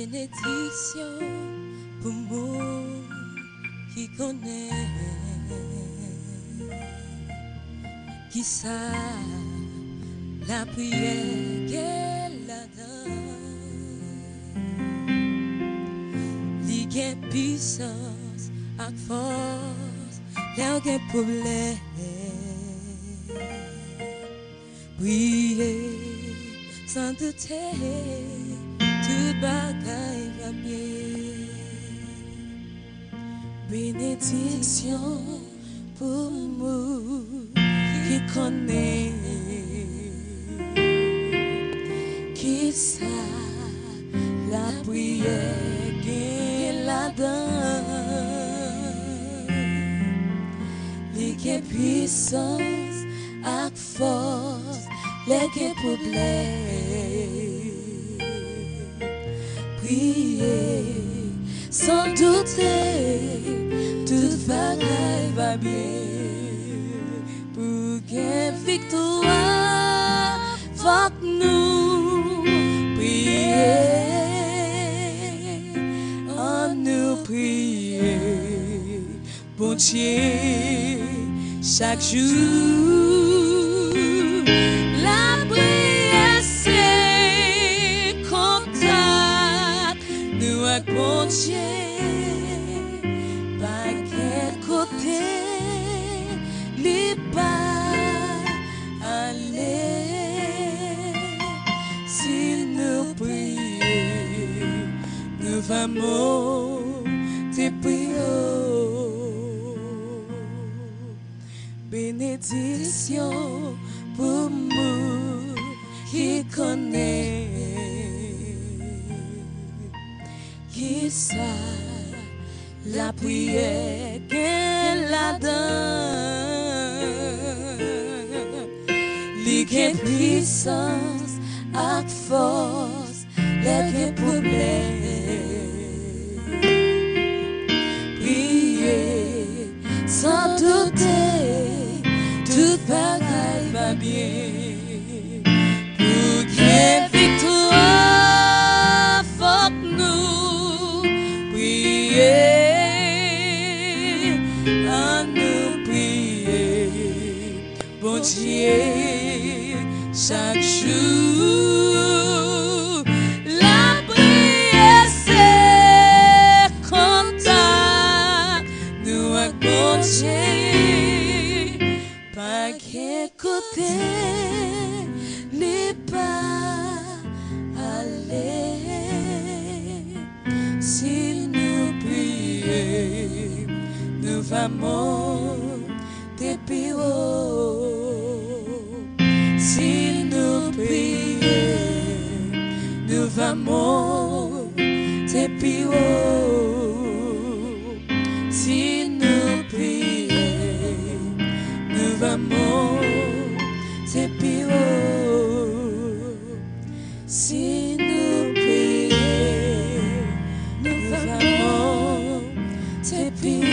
bénédiction pour moi qui connaît, qui ça la prière qu'elle a donne, li gen puissance ak force, l'en gen problème, prier sans douter, tout bagaille va bien. Bénédiction pour moi qui connaît, qui ça la prière qu'elle a donne, les qui puissance ak force, les qui problème, prier sans douter, toute bagaille va bien. Pour qu'une victoire, faut que nous prier, en nous prier, bon Dieu, chaque jour. La prière c'est contact, nous avec bon Dieu. Côté, les pas aller, si nous prions, nous vamos te prions. Bénédiction pour nous qui connaît, qui ça la prière qu'elle a donne, li gen puissance ak force, les gen problème, prier sans douter, tout bagaille va bien. Pour qu'une victoire, faut que nous prier. Bon Dieu, chaque jour, la prière c'est contact, nous avec bon Dieu, pas qu'un côté, les pas aller, si nous prions, nous vamos te prions. Si nous prions, nous vamos te prions. Si nous prions, nous vamos te prions. Si nous prions, nous vamos te prions.